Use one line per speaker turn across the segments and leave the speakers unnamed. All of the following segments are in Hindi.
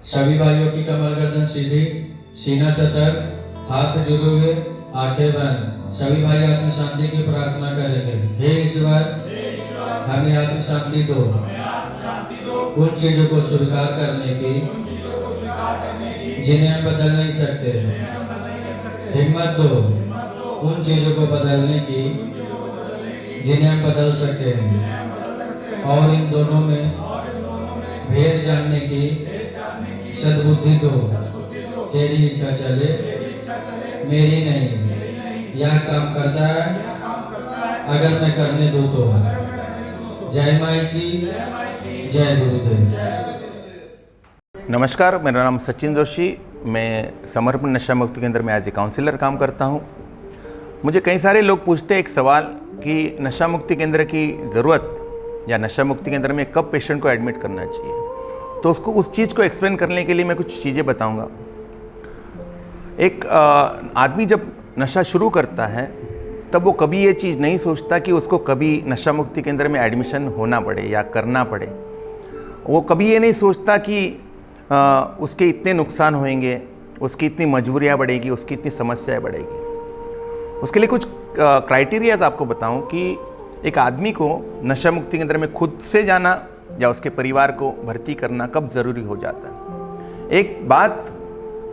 सभी भाइयों की कमर गर्दन सीधी, सीना सतर्क, हाथ जुड़े हुए, आंखें बंद। सभी भाई आत्म शांति की प्रार्थना करेंगे। हे ईश्वर, हमें आत्म शांति दो। उन चीजों को स्वीकार करने की जिन्हें हम बदल नहीं सकते। हिम्मत दो उन चीजों को बदलने की जिन्हें हम बदल सकते हैं। और इन दोनों में भेद जानने की सद्बुद्धि दो। तेरी इच्छा चले, मेरी नहीं। यह काम करता है अगर मैं करने दूं तो। जय माई की, जय गुरुदेव।
नमस्कार, मेरा नाम सचिन जोशी। मैं समर्पण नशा मुक्ति केंद्र में एज ए काउंसलर काम करता हूँ। मुझे कई सारे लोग पूछते हैं एक सवाल कि नशा मुक्ति केंद्र की ज़रूरत या नशा मुक्ति केंद्र में कब पेशेंट को एडमिट करना चाहिए। तो उस चीज़ को एक्सप्लेन करने के लिए मैं कुछ चीज़ें बताऊंगा। एक आदमी जब नशा शुरू करता है तब वो कभी ये चीज़ नहीं सोचता कि उसको कभी नशा मुक्ति केंद्र में एडमिशन होना पड़े या करना पड़े। वो कभी ये नहीं सोचता कि उसके इतने नुकसान होंगे, उसकी इतनी मजबूरियाँ बढ़ेगी, उसकी इतनी समस्याएं बढ़ेगी। उसके लिए कुछ क्राइटेरियाज आपको बताऊं कि एक आदमी को नशा मुक्ति केंद्र में खुद से जाना या उसके परिवार को भर्ती करना कब ज़रूरी हो जाता है। एक बात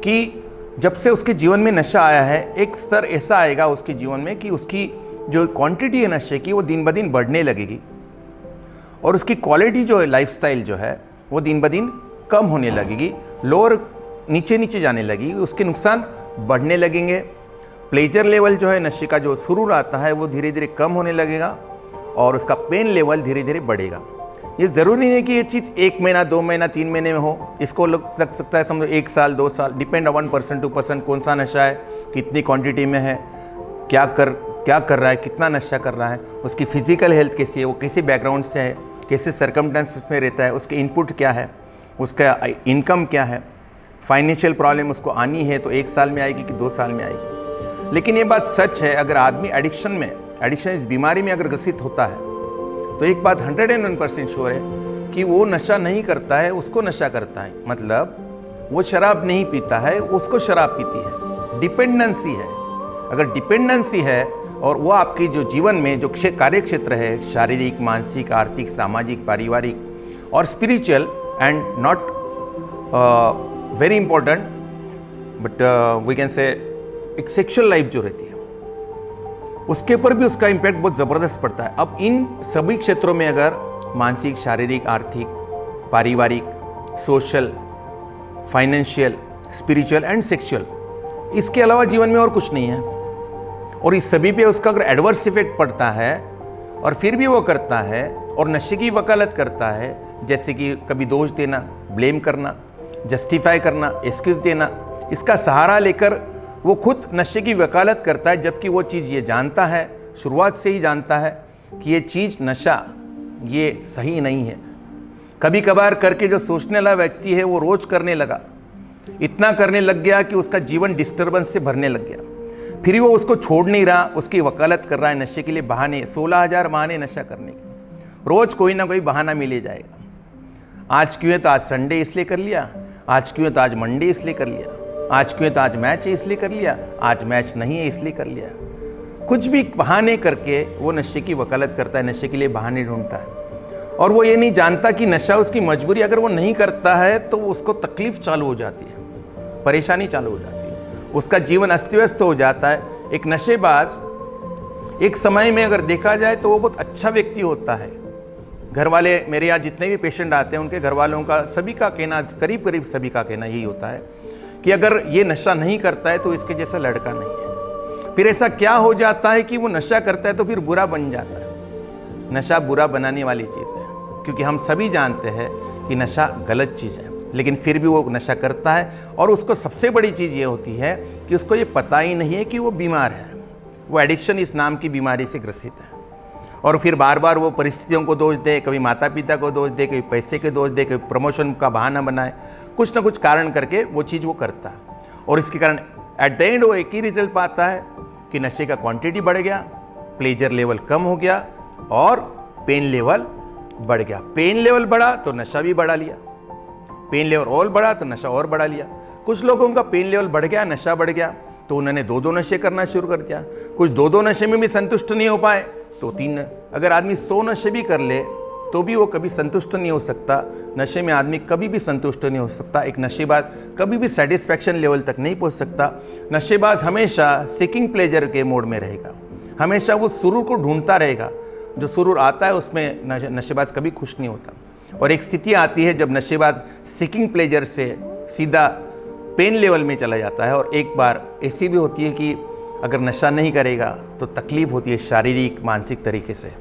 कि जब से उसके जीवन में नशा आया है, एक स्तर ऐसा आएगा उसके जीवन में कि उसकी जो क्वांटिटी है नशे की वो दिन ब दिन बढ़ने लगेगी और उसकी क्वालिटी जो है, लाइफस्टाइल जो है, वो दिन ब दिन कम होने लगेगी, लोअर नीचे नीचे जाने लगेगी, उसके नुकसान बढ़ने लगेंगे। प्लेजर लेवल जो है नशे का जो सुरूर आता है वो धीरे धीरे कम होने लगेगा और उसका पेन लेवल धीरे धीरे बढ़ेगा। ये ज़रूरी नहीं है कि ये चीज़ 1 महीना 2 महीना 3 महीने में हो। इसको लग सकता है समझो 1 साल 2 साल, depend on person to person, कौन सा नशा है, कितनी क्वांटिटी में है, क्या कर रहा है, कितना नशा कर रहा है, उसकी फिजिकल हेल्थ कैसी है, वो कैसे बैकग्राउंड से है, कैसे सर्कमस्टेंसेस में रहता है, उसके इनपुट क्या है, उसका इनकम क्या है, फाइनेंशियल प्रॉब्लम उसको आनी है तो 1 साल में आएगी कि 2 साल में आएगी। लेकिन ये बात सच है, अगर आदमी एडिक्शन इस बीमारी में अगर ग्रसित होता है तो एक बात 101% श्योर है कि वो नशा नहीं करता है, उसको नशा करता है। मतलब वो शराब नहीं पीता है, उसको शराब पीती है। डिपेंडेंसी है। अगर डिपेंडेंसी है और वो आपकी जो जीवन में जो कार्य क्षेत्र है, शारीरिक, मानसिक, आर्थिक, सामाजिक, पारिवारिक और spiritual and not very important but we can say एक सेक्सुअल लाइफ जो रहती है उसके ऊपर भी उसका इम्पैक्ट बहुत ज़बरदस्त पड़ता है। अब इन सभी क्षेत्रों में अगर मानसिक, शारीरिक, आर्थिक, पारिवारिक, social, financial, spiritual and sexual, इसके अलावा जीवन में और कुछ नहीं है और इस सभी पे उसका अगर एडवर्स इफेक्ट पड़ता है और फिर भी वो करता है और नशे की वकालत करता है, जैसे कि कभी दोष देना, ब्लेम करना, जस्टिफाई करना, एक्सक्यूज देना, इसका सहारा लेकर वो खुद नशे की वकालत करता है, जबकि वो चीज़ ये जानता है, शुरुआत से ही जानता है कि ये चीज़ नशा ये सही नहीं है। कभी कभार करके जो सोचने वाला व्यक्ति है वो रोज़ करने लगा, इतना करने लग गया कि उसका जीवन डिस्टर्बेंस से भरने लग गया। फिर वो उसको छोड़ नहीं रहा, उसकी वकालत कर रहा है नशे के लिए। बहाने 16,000 बहाने नशा करने के, रोज़ कोई ना कोई बहाना मिले जाएगा। आज क्यों है तो आज संडे इसलिए कर लिया, आज क्यों है तो आज मंडे इसलिए कर लिया, आज क्यों है तो आज मैच है इसलिए कर लिया, आज मैच नहीं है इसलिए कर लिया। कुछ भी बहाने करके वो नशे की वकालत करता है, नशे के लिए बहाने ढूंढता है और वो ये नहीं जानता कि नशा उसकी मजबूरी। अगर वो नहीं करता है तो उसको तकलीफ चालू हो जाती है, परेशानी चालू हो जाती है, उसका जीवन अस्त व्यस्त हो जाता है। एक नशेबाज एक समय में अगर देखा जाए तो वो बहुत अच्छा व्यक्ति होता है। घर वाले, मेरे यहाँ जितने भी पेशेंट आते हैं उनके घर वालों का, सभी का कहना, करीब करीब सभी का कहना यही होता है कि अगर ये नशा नहीं करता है तो इसके जैसा लड़का नहीं है। फिर ऐसा क्या हो जाता है कि वो नशा करता है तो फिर बुरा बन जाता है। नशा बुरा बनाने वाली चीज़ है, क्योंकि हम सभी जानते हैं कि नशा गलत चीज़ है, लेकिन फिर भी वो नशा करता है और उसको सबसे बड़ी चीज़ ये होती है कि उसको ये पता ही नहीं है कि वो बीमार है। वो एडिक्शन इस नाम की बीमारी से ग्रसित है और फिर बार बार वो परिस्थितियों को दोष दे, कभी माता पिता को दोष दे, कभी पैसे के दोष दे, कभी प्रमोशन का बहाना बनाए, कुछ ना कुछ कारण करके वो चीज़ वो करता है और इसके कारण एट द एंड वो एक ही रिजल्ट पाता है कि नशे का क्वांटिटी बढ़ गया, प्लेजर लेवल कम हो गया और पेन लेवल बढ़ गया। पेन लेवल बढ़ा तो नशा भी बढ़ा लिया। पेन लेवल और बढ़ा तो नशा और बढ़ा लिया। कुछ लोगों का पेन लेवल बढ़ गया, नशा बढ़ गया, तो उन्होंने 2-2 नशे करना शुरू कर दिया। कुछ 2-2 नशे में भी संतुष्ट नहीं हो पाए तो 3। अगर आदमी 100 नशे भी कर ले तो भी वो कभी संतुष्ट नहीं हो सकता। नशे में आदमी कभी भी संतुष्ट नहीं हो सकता। एक नशेबाज कभी भी सेटिस्फैक्शन लेवल तक नहीं पहुंच सकता। नशेबाज हमेशा सीकिंग प्लेजर के मोड में रहेगा, हमेशा वो सुरूर को ढूंढता रहेगा। जो सुरूर आता है उसमें नशेबाज कभी खुश नहीं होता। और एक स्थिति आती है जब नशेबाज सीकिंग प्लेजर से सीधा पेन लेवल में चला जाता है। और एक बार ऐसी भी होती है कि अगर नशा नहीं करेगा तो तकलीफ होती है शारीरिक मानसिक तरीके से,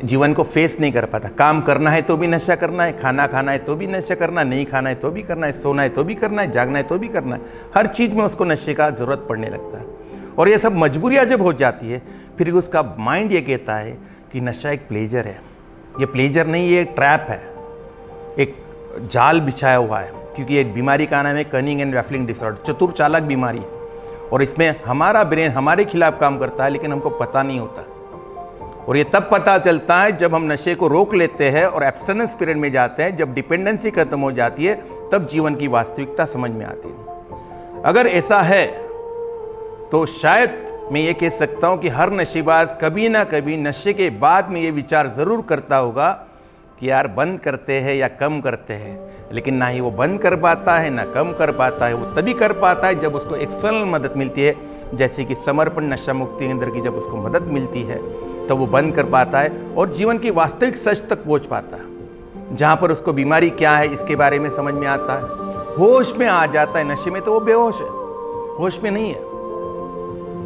जीवन को फेस नहीं कर पाता। काम करना है तो भी नशा करना है, खाना खाना है तो भी नशा करना है, नहीं खाना है तो भी करना है, सोना है तो भी करना है, जागना है तो भी करना है। हर चीज़ में उसको नशे का ज़रूरत पड़ने लगता है। और ये सब मजबूरियाँ जब हो जाती है फिर उसका माइंड ये कहता है कि नशा एक प्लेजर है। ये प्लेजर नहीं, ये ट्रैप है, एक जाल बिछाया हुआ है। क्योंकि ये बीमारी का नाम है कनिंग एंड बैफलिंग डिसऑर्डर, चतुर चालाक बीमारी है। और इसमें हमारा ब्रेन हमारे खिलाफ काम करता है लेकिन हमको पता नहीं होता। और ये तब पता चलता है जब हम नशे को रोक लेते हैं और एब्स्टिनेंस पीरियड में जाते हैं, जब डिपेंडेंसी खत्म हो जाती है, तब जीवन की वास्तविकता समझ में आती है। अगर ऐसा है तो शायद मैं ये कह सकता हूँ कि हर नशेबाज कभी ना कभी नशे के बाद में ये विचार ज़रूर करता होगा कि यार बंद करते हैं या कम करते हैं। लेकिन ना ही वो बंद कर पाता है ना कम कर पाता है। वो तभी कर पाता है जब उसको एक्सटर्नल मदद मिलती है, जैसे कि समर्पण नशा मुक्ति केंद्र की जब उसको मदद मिलती है तब वो बंद कर पाता है और जीवन की वास्तविक सच तक पहुंच पाता है, जहाँ पर उसको बीमारी क्या है इसके बारे में समझ में आता है, होश में आ जाता है। नशे में तो वो बेहोश है, होश में नहीं है।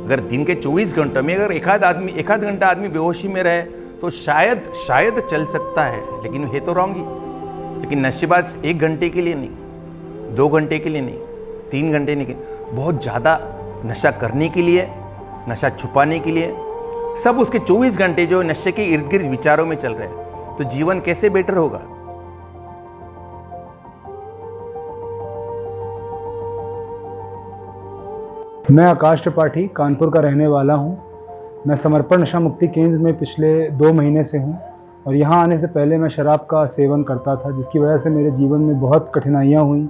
अगर दिन के 24 घंटों में अगर एक आध घंटा आदमी बेहोशी में रहे तो शायद चल सकता है, लेकिन है तो रॉन्ग ही। लेकिन नशेबाज 1 घंटे के लिए नहीं, 2 घंटे के लिए नहीं, 3 घंटे नहीं, बहुत ज़्यादा नशा करने के लिए, नशा छुपाने के लिए, सब उसके 24 घंटे जो नशे के इर्द गिर्द विचारों में चल रहे हैं, तो जीवन कैसे बेटर होगा।
मैं आकाश त्रिपाठी कानपुर का रहने वाला हूं। मैं समर्पण नशा मुक्ति केंद्र में पिछले 2 महीने से हूं और यहां आने से पहले मैं शराब का सेवन करता था, जिसकी वजह से मेरे जीवन में बहुत कठिनाइयां हुई।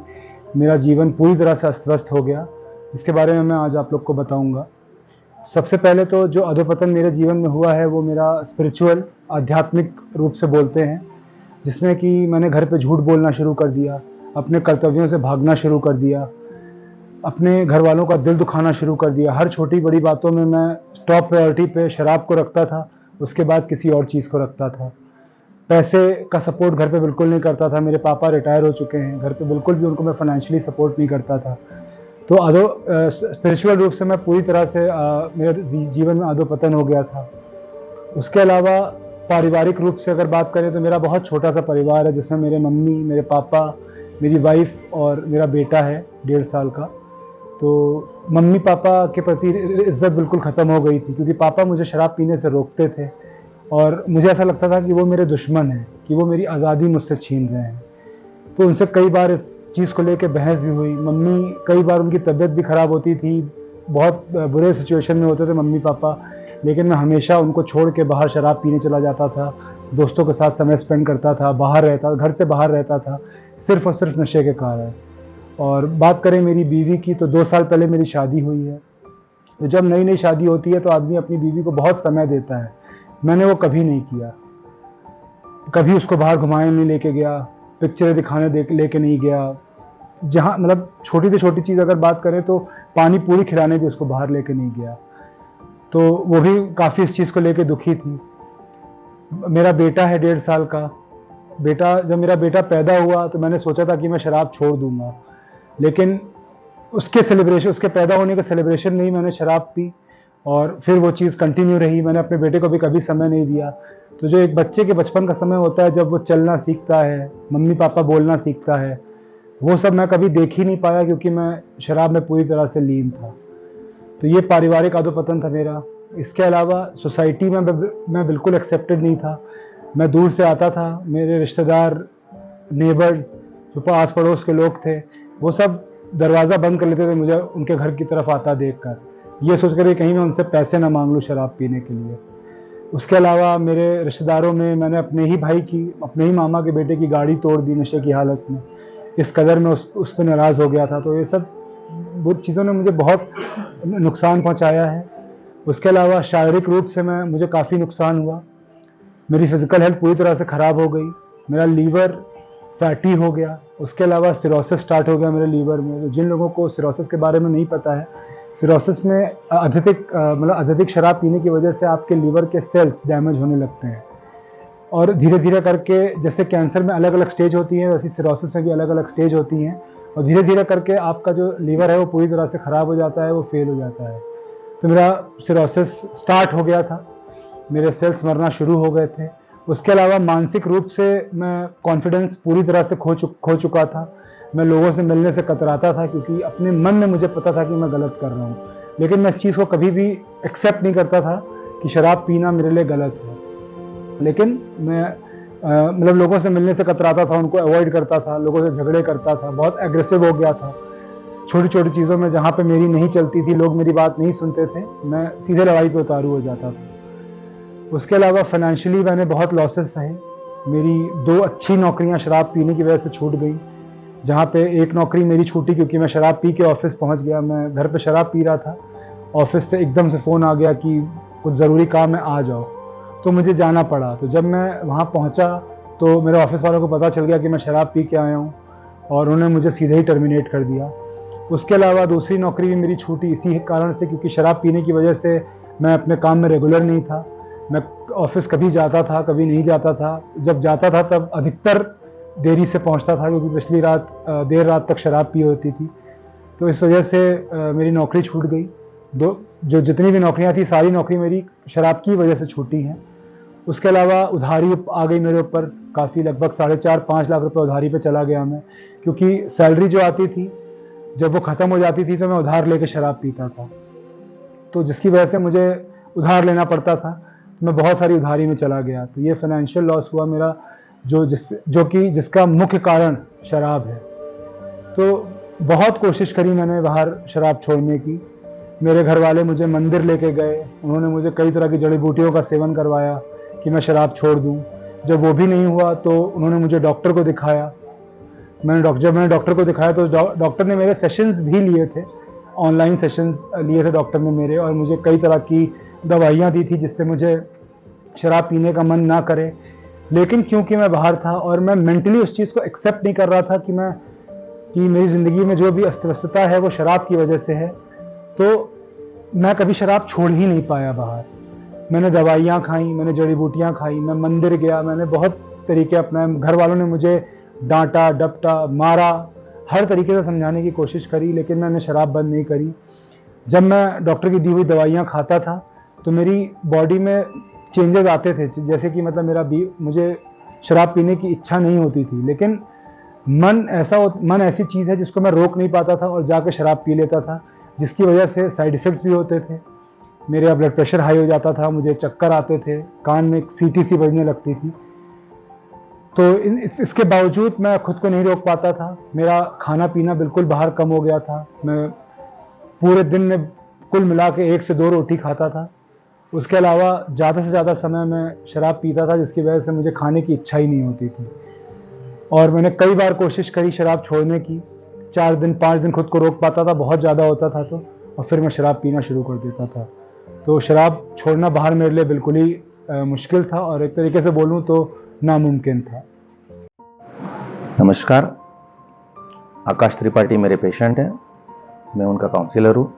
मेरा जीवन पूरी तरह से अस्त-व्यस्त हो गया, जिसके बारे में मैं आज आप लोग को बताऊंगा। सबसे पहले तो जो अधोपतन मेरे जीवन में हुआ है वो मेरा स्पिरिचुअल आध्यात्मिक रूप से बोलते हैं, जिसमें कि मैंने घर पे झूठ बोलना शुरू कर दिया, अपने कर्तव्यों से भागना शुरू कर दिया, अपने घर वालों का दिल दुखाना शुरू कर दिया। हर छोटी बड़ी बातों में मैं टॉप प्रायोरिटी पे शराब को रखता था, उसके बाद किसी और चीज़ को रखता था। पैसे का सपोर्ट घर पे बिल्कुल नहीं करता था। मेरे पापा रिटायर हो चुके हैं, घर पे बिल्कुल भी उनको मैं फाइनेंशियली सपोर्ट नहीं करता था। तो स्पिरिचुअल रूप से मैं पूरी तरह से मेरे जीवन में अधोपतन हो गया था। उसके अलावा पारिवारिक रूप से अगर बात करें तो मेरा बहुत छोटा सा परिवार है, जिसमें मेरे मम्मी, मेरे पापा, मेरी वाइफ और मेरा बेटा है 1.5 साल का। तो मम्मी पापा के प्रति इज्जत बिल्कुल ख़त्म हो गई थी, क्योंकि पापा मुझे शराब पीने से रोकते थे और मुझे ऐसा लगता था कि वो मेरे दुश्मन हैं, कि वो मेरी आज़ादी मुझसे छीन रहे हैं। तो उनसे कई बार इस चीज़ को लेकर बहस भी हुई। मम्मी, कई बार उनकी तबीयत भी ख़राब होती थी, बहुत बुरे सिचुएशन में होते थे मम्मी पापा, लेकिन मैं हमेशा उनको छोड़ के बाहर शराब पीने चला जाता था, दोस्तों के साथ समय स्पेंड करता था, घर से बाहर रहता था, सिर्फ़ और सिर्फ नशे के कारण। और बात करें मेरी बीवी की, तो 2 साल पहले मेरी शादी हुई है। तो जब नई नई शादी होती है तो आदमी अपनी बीवी को बहुत समय देता है। मैंने वो कभी नहीं किया, कभी उसको बाहर घुमाने नहीं लेके गया, पिक्चरें दिखाने लेके नहीं गया। जहाँ मतलब छोटी से छोटी चीज़ अगर बात करें तो पानी पूरी खिलाने भी उसको बाहर लेके नहीं गया। तो वो भी काफ़ी इस चीज़ को लेके दुखी थी। मेरा बेटा है 1.5 साल का बेटा। जब मेरा बेटा पैदा हुआ तो मैंने सोचा था कि मैं शराब छोड़ दूंगा, लेकिन उसके पैदा होने के सेलिब्रेशन में ही मैंने शराब पी और फिर वो चीज़ कंटिन्यू रही। मैंने अपने बेटे को भी कभी समय नहीं दिया। तो जो एक बच्चे के बचपन का समय होता है, जब वो चलना सीखता है, मम्मी पापा बोलना सीखता है, वो सब मैं कभी देख ही नहीं पाया, क्योंकि मैं शराब में पूरी तरह से लीन था। तो ये पारिवारिक अधोपतन था मेरा। इसके अलावा सोसाइटी में मैं बिल्कुल एक्सेप्टेड नहीं था। मैं दूर से आता था, मेरे रिश्तेदार, नेबर्स, जो आस पड़ोस के लोग थे, वो सब दरवाज़ा बंद कर लेते थे मुझे उनके घर की तरफ आता देखकर, ये सोचकर कहीं मैं उनसे पैसे ना मांग लूँ शराब पीने के लिए। उसके अलावा मेरे रिश्तेदारों में मैंने अपने ही भाई की, अपने ही मामा के बेटे की गाड़ी तोड़ दी नशे की हालत में। इस कदर मैं उस पर नाराज़ हो गया था। तो ये सब बुरी चीज़ों ने मुझे बहुत नुकसान पहुंचाया है। उसके अलावा शारीरिक रूप से मुझे काफ़ी नुकसान हुआ। मेरी फिज़िकल हेल्थ पूरी तरह से ख़राब हो गई। मेरा लीवर फैटी हो गया। उसके अलावा सिरोसिस स्टार्ट हो गया मेरे लीवर में। तो जिन लोगों को सिरोसिस के बारे में नहीं पता है, सिरोसिस में अत्यधिक शराब पीने की वजह से आपके लीवर के सेल्स डैमेज होने लगते हैं और धीरे धीरे करके, जैसे कैंसर में अलग अलग स्टेज होती हैं, वैसे सिरोसिस में भी अलग अलग स्टेज होती हैं और धीरे धीरे करके आपका जो लीवर है वो पूरी तरह से ख़राब हो जाता है, वो फेल हो जाता है। तो मेरा सिरोसिस स्टार्ट हो गया था, मेरे सेल्स मरना शुरू हो गए थे। उसके अलावा मानसिक रूप से मैं कॉन्फिडेंस पूरी तरह से खो चुका था। मैं लोगों से मिलने से कतराता था क्योंकि अपने मन में मुझे पता था कि मैं गलत कर रहा हूँ, लेकिन मैं इस चीज़ को कभी भी एक्सेप्ट नहीं करता था कि शराब पीना मेरे लिए गलत है। लेकिन मैं लोगों से मिलने से कतराता था, उनको अवॉइड करता था, लोगों से झगड़े करता था, बहुत एग्रेसिव हो गया था। छोटी छोटी चीज़ों में जहाँ पे मेरी नहीं चलती थी, लोग मेरी बात नहीं सुनते थे, मैं सीधे लड़ाई पे उतारू हो जाता था। उसके अलावा फाइनेंशियली मैंने बहुत लॉसेस सहे। मेरी 2 अच्छी नौकरियां शराब पीने की वजह से छूट गई। जहाँ पे एक नौकरी मेरी छूटी क्योंकि मैं शराब पी के ऑफिस पहुँच गया। मैं घर पे शराब पी रहा था, ऑफिस से एकदम से फ़ोन आ गया कि कुछ ज़रूरी काम है, आ जाओ। तो मुझे जाना पड़ा। तो जब मैं वहाँ पहुँचा तो मेरे ऑफिस वालों को पता चल गया कि मैं शराब पी के आया हूँ और उन्होंने मुझे सीधे ही टर्मिनेट कर दिया। उसके अलावा दूसरी नौकरी भी मेरी छूटी इसी कारण से, क्योंकि शराब पीने की वजह से मैं अपने काम में रेगुलर नहीं था। मैं ऑफिस कभी जाता था, कभी नहीं जाता था। जब जाता था तब अधिकतर देरी से पहुंचता था क्योंकि पिछली रात देर रात तक शराब पी होती थी। तो इस वजह से मेरी नौकरी छूट गई। जो जितनी भी नौकरियां थी, सारी नौकरी मेरी शराब की वजह से छूटी हैं। उसके अलावा उधारी आ गई मेरे ऊपर काफ़ी, लगभग 4.5-5 लाख रुपए उधारी पे चला गया मैं, क्योंकि सैलरी जो आती थी जब वो ख़त्म हो जाती थी तो मैं उधार लेके शराब पीता था, तो जिसकी वजह से मुझे उधार लेना पड़ता था। मैं बहुत सारी उधारी में चला गया। तो ये फाइनेंशियल लॉस हुआ मेरा, जिसका मुख्य कारण शराब है। तो बहुत कोशिश करी मैंने बाहर शराब छोड़ने की। मेरे घर वाले मुझे मंदिर लेके गए, उन्होंने मुझे कई तरह की जड़ी बूटियों का सेवन करवाया कि मैं शराब छोड़ दूं। जब वो भी नहीं हुआ तो उन्होंने मुझे डॉक्टर को दिखाया। जब मैंने डॉक्टर को दिखाया तो डॉक्टर ने मेरे सेशंस भी लिए थे, ऑनलाइन सेशंस लिए थे डॉक्टर ने मेरे, और मुझे कई तरह की दवाइयाँ दी थी जिससे मुझे शराब पीने का मन ना करे। लेकिन क्योंकि मैं बाहर था और मैं मेंटली उस चीज़ को एक्सेप्ट नहीं कर रहा था कि मेरी ज़िंदगी में जो भी अस्त व्यस्तता है वो शराब की वजह से है, तो मैं कभी शराब छोड़ ही नहीं पाया बाहर। मैंने दवाइयाँ खाई, मैंने जड़ी बूटियाँ खाई, मैं मंदिर गया, मैंने बहुत तरीके अपनाए। घर वालों ने मुझे डांटा, डपटा, मारा, हर तरीके से समझाने की कोशिश करी, लेकिन मैंने शराब बंद नहीं करी। जब मैं डॉक्टर की दी हुई दवाइयाँ खाता था तो मेरी बॉडी में चेंजेस आते थे, जैसे कि मुझे शराब पीने की इच्छा नहीं होती थी, लेकिन मन ऐसी चीज़ है जिसको मैं रोक नहीं पाता था और जाकर शराब पी लेता था, जिसकी वजह से साइड इफ़ेक्ट्स भी होते थे। मेरा ब्लड प्रेशर हाई हो जाता था, मुझे चक्कर आते थे, कान में सीटी सी बजने लगती थी। तो इसके बावजूद मैं खुद को नहीं रोक पाता था। मेरा खाना पीना बिल्कुल बाहर कम हो गया था। मैं पूरे दिन में कुल मिला के 1 से 2 रोटी खाता था। उसके अलावा ज़्यादा से ज़्यादा समय मैं शराब पीता था, जिसकी वजह से मुझे खाने की इच्छा ही नहीं होती थी। और मैंने कई बार कोशिश करी शराब छोड़ने की, 4 दिन 5 दिन खुद को रोक पाता था, बहुत ज़्यादा होता था तो, और फिर मैं शराब पीना शुरू कर देता था। तो शराब छोड़ना बाहर मेरे लिए बिल्कुल ही मुश्किल था और एक तरीके से बोलूँ तो नामुमकिन था।
नमस्कार, आकाश त्रिपाठी मेरे पेशेंट हैं, मैं उनका काउंसलर हूँ।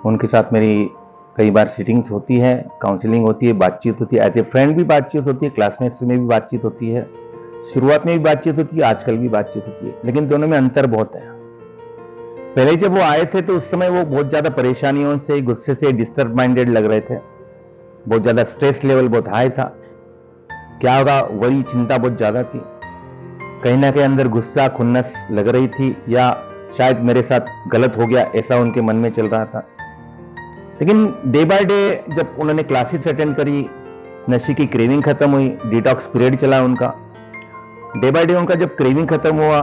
उनके साथ मेरी कई बार सीटिंग्स होती है, काउंसलिंग होती है, बातचीत होती है, एज ए फ्रेंड भी बातचीत होती है, क्लासमेट्स में भी बातचीत होती है, शुरुआत में भी बातचीत होती है, आजकल भी बातचीत होती है, लेकिन दोनों में अंतर बहुत है। पहले जब वो आए थे तो उस समय वो बहुत ज़्यादा परेशानियों से, गुस्से से डिस्टर्ब माइंडेड लग रहे थे, बहुत ज़्यादा स्ट्रेस लेवल बहुत हाई था, क्या होगा वही चिंता बहुत ज़्यादा थी, कहीं ना कहीं अंदर गुस्सा खुन्नस लग रही थी, या शायद मेरे साथ गलत हो गया ऐसा उनके मन में चल रहा था। लेकिन डे बाय डे जब उन्होंने क्लासेस अटेंड करी, नशे की क्रेविंग खत्म हुई, डिटॉक्स पीरियड चला उनका, डे बाय डे उनका जब क्रेविंग खत्म हुआ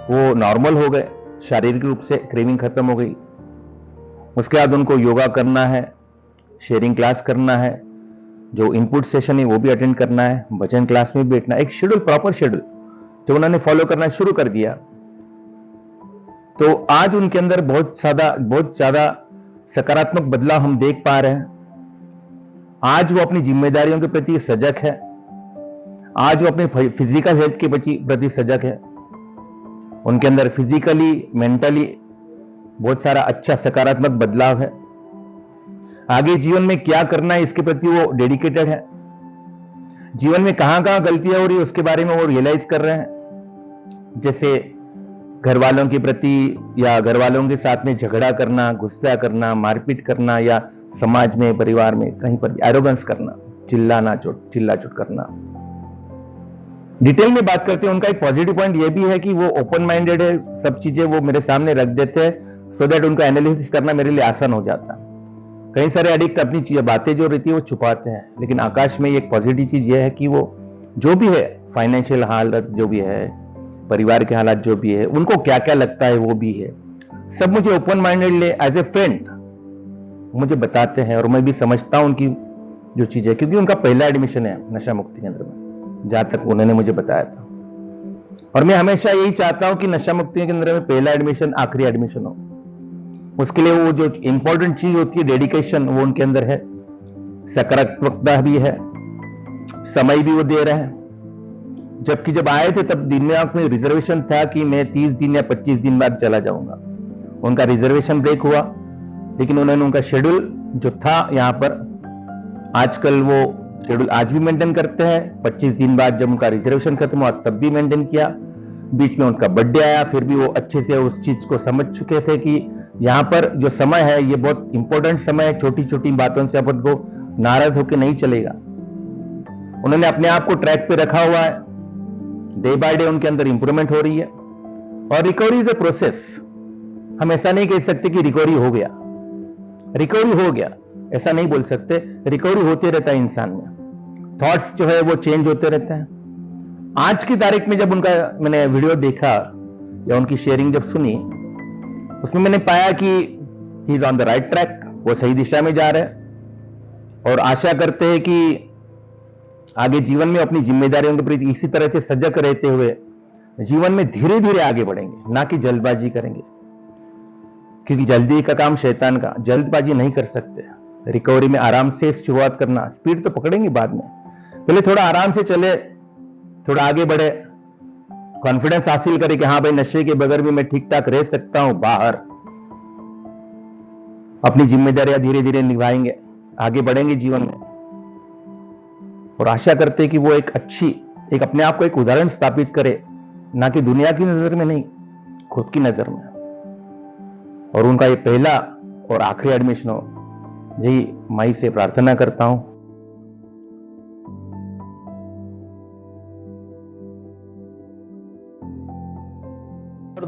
वो नॉर्मल हो गए, शारीरिक रूप से क्रेविंग खत्म हो गई। उसके बाद उनको योगा करना है, शेयरिंग क्लास करना है, जो इनपुट सेशन है वो भी अटेंड करना है, भजन क्लास में भी बैठना है, एक शेड्यूल, प्रॉपर शेड्यूल। जब उन्होंने फॉलो करना शुरू कर दिया तो आज उनके अंदर बहुत ज्यादा सकारात्मक बदलाव हम देख पा रहे हैं। आज वो अपनी जिम्मेदारियों के प्रति सजग है, आज वो अपने फिजिकल हेल्थ के प्रति सजग है। उनके अंदर फिजिकली मेंटली बहुत सारा अच्छा सकारात्मक बदलाव है। आगे जीवन में क्या करना है इसके प्रति वो डेडिकेटेड है। जीवन में कहां कहां गलतियां हो रही है उसके बारे में वो रियलाइज कर रहे हैं। जैसे घर वालों के प्रति या घर वालों के साथ में झगड़ा करना, गुस्सा करना, मारपीट करना, या समाज में परिवार में कहीं पर भी एरोगेंस करना, चिल्ला चोट करना। डिटेल में बात करते हैं। उनका एक पॉजिटिव पॉइंट ये भी है कि वो ओपन माइंडेड है, सब चीजें वो मेरे सामने रख देते हैं सो दैट उनका एनालिसिस करना मेरे लिए आसान हो जाता है। कई सारे एडिक्ट अपनी चीजें बातें जो रहती है वो छुपाते हैं, लेकिन आकाश में एक पॉजिटिव चीज ये है कि वो जो भी है फाइनेंशियल हालत जो भी है, परिवार के हालात जो भी है, उनको क्या क्या लगता है वो भी है, सब मुझे ओपन माइंडेड ले एज ए फ्रेंड मुझे बताते हैं और मैं भी समझता हूं उनकी जो चीज है, क्योंकि उनका पहला एडमिशन है नशा मुक्ति केंद्र में, जहां तक उन्होंने मुझे बताया था। और मैं हमेशा यही चाहता हूं कि नशा मुक्ति केंद्र में पहला एडमिशन आखिरी एडमिशन हो। उसके लिए वो जो इंपॉर्टेंट चीज होती है डेडिकेशन, वो उनके अंदर है, सकारात्मकता भी है, समय भी वो दे रहे हैं। जबकि जब आए थे तब दिमाग में रिजर्वेशन था कि मैं 30 दिन या 25 दिन बाद चला जाऊंगा। उनका रिजर्वेशन ब्रेक हुआ, लेकिन उन्होंने उनका शेड्यूल जो था यहाँ पर, आजकल वो शेड्यूल आज भी मेंटेन करते हैं। 25 दिन बाद जब उनका रिजर्वेशन खत्म हुआ तब भी मेंटेन किया। बीच में उनका बर्थडे आया, फिर भी वो अच्छे से उस चीज को समझ चुके थे कि यहाँ पर जो समय है ये बहुत इंपॉर्टेंट समय है, छोटी छोटी बातों से अपन को नाराज होकर नहीं चलेगा। उन्होंने अपने आप को ट्रैक पे रखा हुआ है, डे बाय डे उनके अंदर इंप्रूवमेंट हो रही है। और रिकवरी इज ए प्रोसेस। हम ऐसा नहीं कह सकते कि रिकवरी हो गया, रिकवरी हो गया ऐसा नहीं बोल सकते। रिकवरी होते रहता है इंसान में, थॉट्स जो है वो चेंज होते रहते हैं। आज की तारीख में जब उनका मैंने वीडियो देखा या उनकी शेयरिंग जब सुनी, उसमें मैंने पाया कि he is on the right track, वो सही दिशा में जा रहे हैं। और आशा करते हैं कि आगे जीवन में अपनी जिम्मेदारियों के प्रति इसी तरह से सजग रहते हुए जीवन में धीरे धीरे आगे बढ़ेंगे, ना कि जल्दबाजी करेंगे, क्योंकि जल्दी का काम शैतान का, जल्दबाजी नहीं कर सकते। रिकवरी में आराम से शुरुआत करना, स्पीड तो पकड़ेंगे बाद में, पहले थोड़ा आराम से चले, थोड़ा आगे बढ़े, कॉन्फिडेंस हासिल करे कि हाँ भाई नशे के बगैर भी मैं ठीक ठाक रह सकता हूं बाहर। अपनी जिम्मेदारियां धीरे धीरे निभाएंगे, आगे बढ़ेंगे जीवन में। और आशा करते हैं कि वो एक अपने आप को एक उदाहरण स्थापित करे, ना कि दुनिया की नजर में नहीं, खुद की नजर में। और उनका ये पहला और आखिरी एडमिशन हो, यही माई से प्रार्थना करता हूं।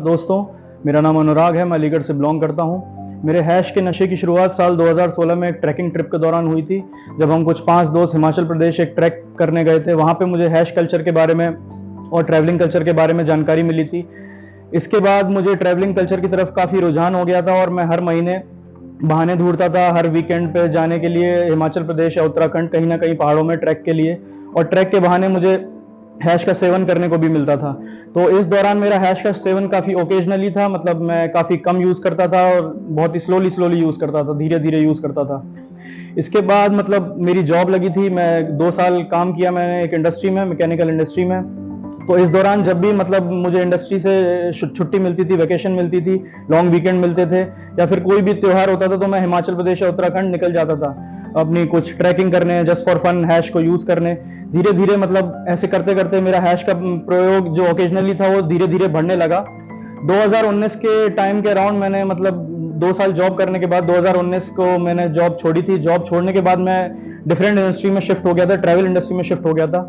दोस्तों, मेरा नाम अनुराग है, मैं अलीगढ़ से बिलोंग करता हूं। मेरे हैश के नशे की शुरुआत साल 2016 में एक ट्रैकिंग ट्रिप के दौरान हुई थी, जब हम कुछ 5 दोस्त हिमाचल प्रदेश एक ट्रैक करने गए थे। वहाँ पे मुझे हैश कल्चर के बारे में और ट्रैवलिंग कल्चर के बारे में जानकारी मिली थी। इसके बाद मुझे ट्रैवलिंग कल्चर की तरफ काफ़ी रुझान हो गया था और मैं हर महीने बहाने ढूंढता था हर वीकेंड पे जाने के लिए हिमाचल प्रदेश या उत्तराखंड, कहीं ना कहीं पहाड़ों में ट्रैक के लिए। और ट्रैक के बहाने मुझे हैश का सेवन करने को भी मिलता था। तो इस दौरान मेरा हैश का सेवन काफ़ी ओकेजनली था, मतलब मैं काफ़ी कम यूज़ करता था और बहुत ही स्लोली यूज़ करता था, धीरे धीरे यूज़ करता था। इसके बाद मतलब मेरी जॉब लगी थी, मैं 2 साल काम किया मैंने एक इंडस्ट्री में, मैकेनिकल इंडस्ट्री में। तो इस दौरान जब भी मतलब मुझे इंडस्ट्री से छुट्टी मिलती थी, वेकेशन मिलती थी, लॉन्ग वीकेंड मिलते थे, या फिर कोई भी त्यौहार होता था, तो मैं हिमाचल प्रदेश या उत्तराखंड निकल जाता था अपनी कुछ ट्रैकिंग करने, जस्ट फॉर फन हैश को यूज़ करने। धीरे धीरे मतलब ऐसे करते करते मेरा हैश का प्रयोग जो ओकेजनली था वो धीरे धीरे बढ़ने लगा। 2019 के टाइम के अराउंड मैंने मतलब 2 साल जॉब करने के बाद 2019 को मैंने जॉब छोड़ी थी। जॉब छोड़ने के बाद मैं डिफरेंट इंडस्ट्री में शिफ्ट हो गया था, ट्रैवल इंडस्ट्री में शिफ्ट हो गया था।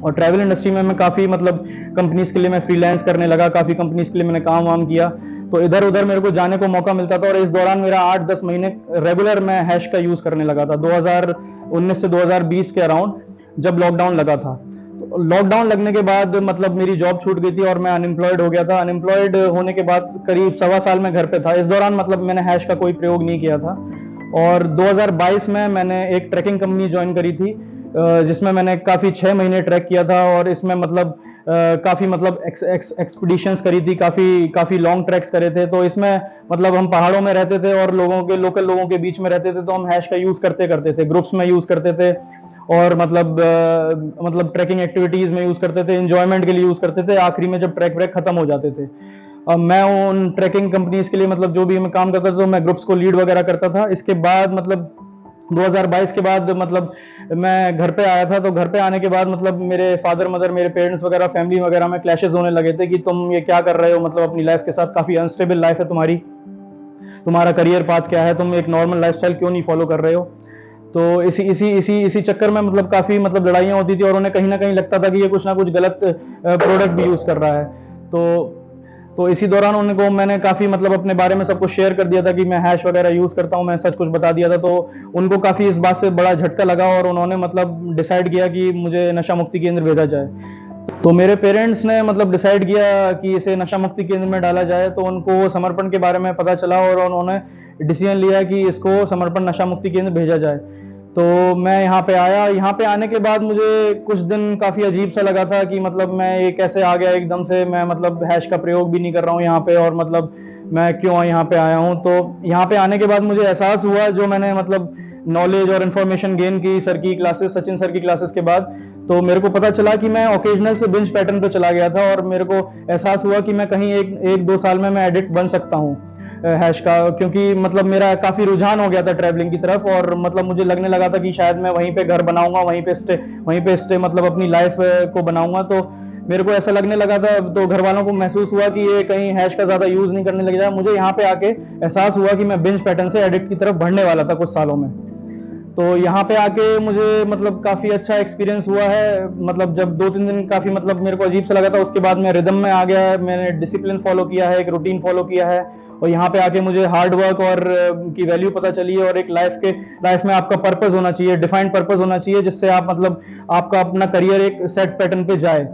और ट्रैवल इंडस्ट्री में मैं काफ़ी मतलब कंपनीज के लिए मैं फ्रीलांस करने लगा, काफ़ी कंपनीज के लिए मैंने काम वाम किया। तो इधर उधर मेरे को जाने को मौका मिलता था और इस दौरान मेरा 8-10 महीने रेगुलर मैं हैश का यूज़ करने लगा था। 2019 से 2020 के अराउंड जब लॉकडाउन लगा था, तो लॉकडाउन लगने के बाद मतलब मेरी जॉब छूट गई थी और मैं अनएम्प्लॉयड हो गया था। अनएम्प्लॉयड होने के बाद करीब 1.25 साल मैं घर पे था। इस दौरान मतलब मैंने हैश का कोई प्रयोग नहीं किया था। और 2022 में मैंने एक ट्रैकिंग कंपनी ज्वाइन करी थी, जिसमें मैंने काफ़ी 6 महीने ट्रैक किया था। और इसमें मतलब काफ़ी मतलब एक्सपीडिशंस करी थी, काफ़ी लॉन्ग ट्रैक्स करे थे। तो इसमें मतलब हम पहाड़ों में रहते थे और लोकल लोगों के बीच में रहते थे, तो हम हैश का यूज़ करते थे, ग्रुप्स में यूज़ करते थे और मतलब ट्रैकिंग एक्टिविटीज़ में यूज़ करते थे, एंजॉयमेंट के लिए यूज़ करते थे। आखिरी में जब ट्रैक व्रैक खत्म हो जाते थे, अब मैं उन ट्रैकिंग कंपनीज के लिए मतलब जो भी मैं काम करता था, तो मैं ग्रुप्स को लीड वगैरह करता था। इसके बाद मतलब 2022 के बाद मतलब मैं घर पे आया था, तो घर पे आने के बाद मतलब मेरे फादर मदर, मेरे पेरेंट्स वगैरह, फैमिली वगैरह में क्लैशेस होने लगे थे कि तुम ये क्या कर रहे हो, मतलब अपनी लाइफ के साथ काफ़ी अनस्टेबल लाइफ है तुम्हारी, तुम्हारा करियर पाथ क्या है, तुम एक नॉर्मल लाइफस्टाइल क्यों नहीं फॉलो कर रहे हो। तो इसी चक्कर में मतलब काफ़ी मतलब लड़ाइयाँ होती थी और उन्हें कहीं ना कहीं लगता था कि ये कुछ ना कुछ गलत प्रोडक्ट भी यूज़ कर रहा है। तो इसी दौरान उनको मैंने काफ़ी मतलब अपने बारे में सब कुछ शेयर कर दिया था कि मैं हैश वगैरह यूज़ करता हूँ, मैं सच कुछ बता दिया था। तो उनको काफ़ी इस बात से बड़ा झटका लगा और उन्होंने मतलब डिसाइड किया कि मुझे नशा मुक्ति केंद्र भेजा जाए। तो मेरे पेरेंट्स ने मतलब डिसाइड किया कि इसे नशा मुक्ति केंद्र में डाला जाए, तो उनको समर्पण के बारे में पता चला और उन्होंने डिसीजन लिया कि इसको समर्पण नशा मुक्ति केंद्र भेजा जाए। तो मैं यहाँ पे आया। यहाँ पे आने के बाद मुझे कुछ दिन काफ़ी अजीब सा लगा था कि मतलब मैं ये कैसे आ गया एकदम से, मैं मतलब हैश का प्रयोग भी नहीं कर रहा हूँ यहाँ पे और मतलब मैं क्यों यहाँ पे आया हूँ। तो यहाँ पे आने के बाद मुझे एहसास हुआ, जो मैंने मतलब नॉलेज और इन्फॉर्मेशन गेन की सर की क्लासेस, सचिन सर की क्लासेस के बाद, तो मेरे को पता चला कि मैं ओकेजनल से बिंज पैटर्न पे चला गया था और मेरे को एहसास हुआ कि मैं कहीं एक दो साल में मैं एडिक्ट बन सकता हूँ हैश का, क्योंकि मतलब मेरा काफ़ी रुझान हो गया था ट्रैवलिंग की तरफ और मतलब मुझे लगने लगा था कि शायद मैं वहीं पे घर बनाऊंगा, वहीं पे स्टे मतलब अपनी लाइफ को बनाऊंगा। तो मेरे को ऐसा लगने लगा था, तो घर वालों को महसूस हुआ कि ये कहीं हैश का ज़्यादा यूज़ नहीं करने लग जाए। मुझे यहाँ पे आके एहसास हुआ कि मैं बिंज पैटर्न से एडिक्ट की तरफ बढ़ने वाला था कुछ सालों में। तो यहाँ पे आके मुझे मतलब काफ़ी अच्छा एक्सपीरियंस हुआ है। मतलब जब 2-3 दिन काफ़ी मतलब मेरे को अजीब सा लगा था, उसके बाद मैं रिदम में आ गया, मैंने डिसिप्लिन फॉलो किया है, एक रूटीन फॉलो किया है और यहाँ पे आके मुझे हार्ड वर्क और की वैल्यू पता चली है और एक लाइफ में आपका पर्पस होना चाहिए, डिफाइंड पर्पस होना चाहिए, जिससे आप मतलब आपका अपना करियर एक सेट पैटर्न पे जाए।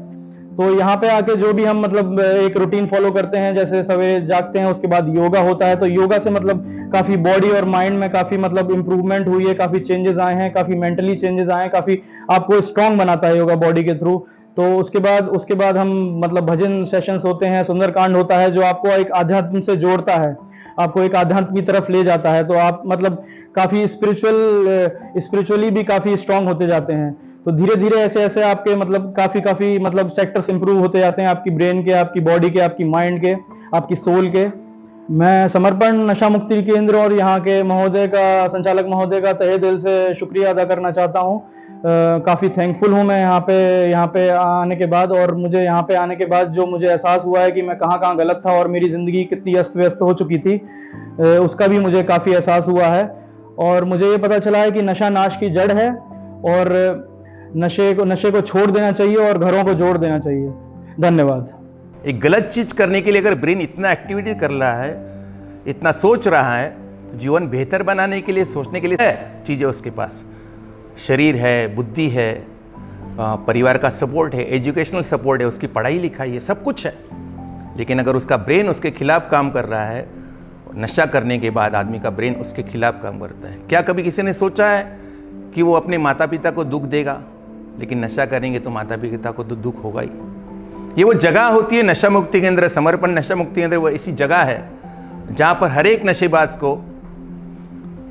तो यहाँ पे आके जो भी हम मतलब एक रूटीन फॉलो करते हैं, जैसे सवेरे जागते हैं, उसके बाद योगा होता है, तो योगा से मतलब काफ़ी बॉडी और माइंड में काफ़ी मतलब इम्प्रूवमेंट हुई है, काफ़ी चेंजेस आए हैं, काफ़ी मेंटली चेंजेस आए हैं, काफ़ी आपको स्ट्रांग बनाता है योगा बॉडी के थ्रू। तो उसके बाद हम मतलब भजन सेशंस होते हैं, सुंदरकांड होता है, जो आपको एक आध्यात्म से जोड़ता है, आपको एक आध्यात्म की तरफ ले जाता है। तो आप मतलब काफ़ी स्पिरिचुअली भी काफ़ी स्ट्रांग होते जाते हैं। तो धीरे धीरे ऐसे आपके मतलब काफ़ी मतलब सेक्टर्स इंप्रूव होते जाते हैं, आपकी ब्रेन के, आपकी बॉडी के, आपकी माइंड के, आपकी सोल के। मैं समर्पण नशा मुक्ति केंद्र और यहाँ के संचालक महोदय का तहे दिल से शुक्रिया अदा करना चाहता हूँ। काफ़ी थैंकफुल हूँ मैं यहाँ पे आने के बाद, और मुझे यहाँ पे आने के बाद जो मुझे एहसास हुआ है कि मैं कहाँ गलत था और मेरी ज़िंदगी कितनी अस्त व्यस्त हो चुकी थी, उसका भी मुझे काफ़ी एहसास हुआ है। और मुझे ये पता चला है कि नशा नाश की जड़ है और नशे को छोड़ देना चाहिए और घरों को जोड़ देना चाहिए। धन्यवाद।
एक गलत चीज़ करने के लिए अगर ब्रेन इतना एक्टिविटी कर रहा है, इतना सोच रहा है, तो जीवन बेहतर बनाने के लिए, सोचने के लिए है चीज़ें उसके पास, शरीर है, बुद्धि है, परिवार का सपोर्ट है, एजुकेशनल सपोर्ट है, उसकी पढ़ाई लिखाई है, सब कुछ है। लेकिन अगर उसका ब्रेन उसके खिलाफ काम कर रहा है, नशा करने के बाद आदमी का ब्रेन उसके खिलाफ काम करता है। क्या कभी किसी ने सोचा है कि वो अपने माता पिता को दुख देगा? लेकिन नशा करेंगे तो माता पिता को तो दुख होगा ही। ये वो जगह होती है नशा मुक्ति केंद्र, समर्पण नशा मुक्ति केंद्र, वो ऐसी जगह है जहाँ पर हर एक नशेबाज को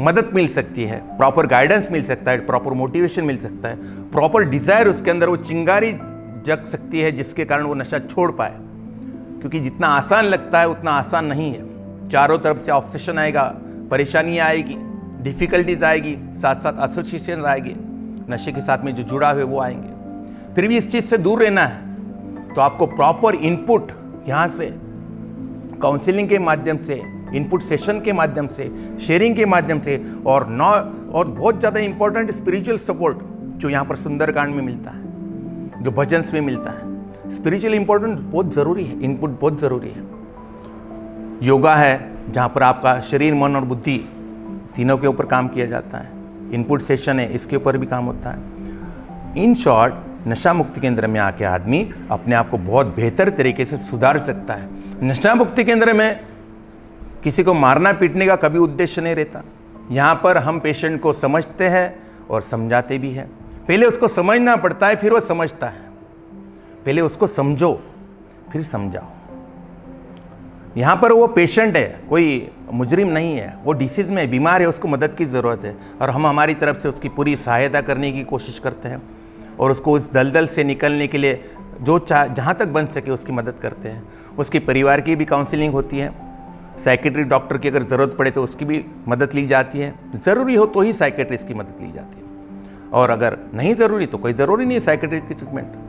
मदद मिल सकती है, प्रॉपर गाइडेंस मिल सकता है, प्रॉपर मोटिवेशन मिल सकता है, प्रॉपर डिज़ायर उसके अंदर वो चिंगारी जग सकती है जिसके कारण वो नशा छोड़ पाए। क्योंकि जितना आसान लगता है उतना आसान नहीं है। चारों तरफ से ऑब्सेशन आएगा, परेशानियाँ आएगी, डिफ़िकल्टीज आएगी, साथ साथ एसोसिएशन आएगी, नशे के साथ में जो जुड़ा हुए वो आएंगे। फिर भी इस चीज़ से दूर रहना है तो आपको प्रॉपर इनपुट यहाँ से काउंसलिंग के माध्यम से, इनपुट सेशन के माध्यम से, शेयरिंग के माध्यम से और बहुत ज़्यादा इंपॉर्टेंट स्पिरिचुअल सपोर्ट जो यहाँ पर सुंदरकांड में मिलता है, जो भजन्स में मिलता है। स्पिरिचुअल इंपॉर्टेंट बहुत ज़रूरी है, इनपुट बहुत ज़रूरी है। योगा है जहाँ पर आपका शरीर, मन और बुद्धि तीनों के ऊपर काम किया जाता है। इनपुट सेशन है, इसके ऊपर भी काम होता है। इन शॉर्ट, नशा मुक्ति केंद्र में आके आदमी अपने आप को बहुत बेहतर तरीके से सुधार सकता है। नशा मुक्ति केंद्र में किसी को मारना पीटने का कभी उद्देश्य नहीं रहता। यहाँ पर हम पेशेंट को समझते हैं और समझाते भी हैं। पहले उसको समझना पड़ता है, फिर वो समझता है। पहले उसको समझो फिर समझाओ। यहाँ पर वो पेशेंट है, कोई मुजरिम नहीं है, वो डिसीज़ में बीमार है, उसको मदद की ज़रूरत है और हम हमारी तरफ से उसकी पूरी सहायता करने की कोशिश करते हैं और उसको उस दलदल से निकलने के लिए जो जहाँ तक बन सके उसकी मदद करते हैं। उसके परिवार की भी काउंसलिंग होती है, साइकेट्रिक डॉक्टर की अगर ज़रूरत पड़े तो उसकी भी मदद ली जाती है, ज़रूरी हो तो ही साइकेट्रिस्ट की मदद ली जाती है और अगर नहीं ज़रूरी तो कोई ज़रूरी नहीं है साइकेट्रिस्ट की ट्रीटमेंट।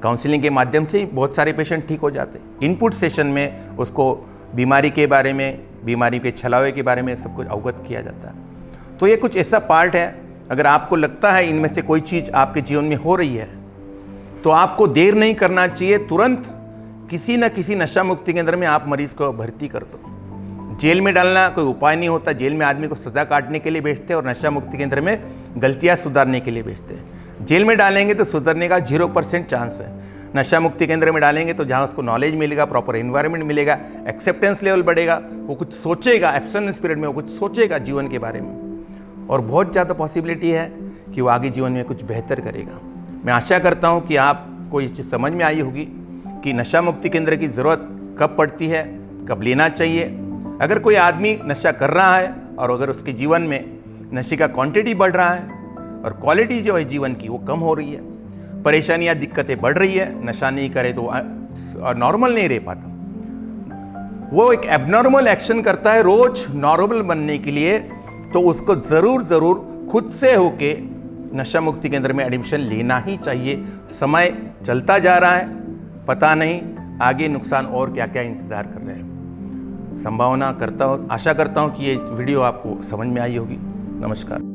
काउंसलिंग के माध्यम से ही बहुत सारे पेशेंट ठीक हो जाते हैं। इनपुट सेशन में उसको बीमारी के बारे में, बीमारी के छलावे के बारे में सब कुछ अवगत किया जाता है। तो ये कुछ ऐसा पार्ट है, अगर आपको लगता है इनमें से कोई चीज़ आपके जीवन में हो रही है तो आपको देर नहीं करना चाहिए, तुरंत किसी न किसी नशा मुक्ति केंद्र में आप मरीज़ को भर्ती कर दो। जेल में डालना कोई उपाय नहीं होता, जेल में आदमी को सज़ा काटने के लिए भेजते हैं और नशा मुक्ति केंद्र में गलतियाँ सुधारने के लिए भेजते हैं। जेल में डालेंगे तो सुधरने का 0% चांस है, नशा मुक्ति केंद्र में डालेंगे तो जहाँ उसको नॉलेज मिलेगा, प्रॉपर एनवायरनमेंट मिलेगा, एक्सेप्टेंस लेवल बढ़ेगा, वो कुछ सोचेगा, एब्सटेंस पीरियड में वो कुछ सोचेगा जीवन के बारे में और बहुत ज़्यादा पॉसिबिलिटी है कि वो आगे जीवन में कुछ बेहतर करेगा। मैं आशा करता हूँ कि आपको ये चीज़ समझ में आई होगी कि नशा मुक्ति केंद्र की ज़रूरत कब पड़ती है, कब लेना चाहिए। अगर कोई आदमी नशा कर रहा है और अगर उसके जीवन में नशे का क्वांटिटी बढ़ रहा है और क्वालिटी जो है जीवन की वो कम हो रही है, परेशानियाँ दिक्कतें बढ़ रही है, नशा नहीं करे तो नॉर्मल नहीं रह पाता, वो एक एबनॉर्मल एक्शन करता है रोज नॉर्मल बनने के लिए, तो उसको ज़रूर खुद से होके नशा मुक्ति केंद्र में एडमिशन लेना ही चाहिए। समय चलता जा रहा है, पता नहीं आगे नुकसान और क्या क्या इंतज़ार कर रहे हैं। संभावना करता हूँ, आशा करता हूँ कि ये वीडियो आपको समझ में आई होगी। नमस्कार।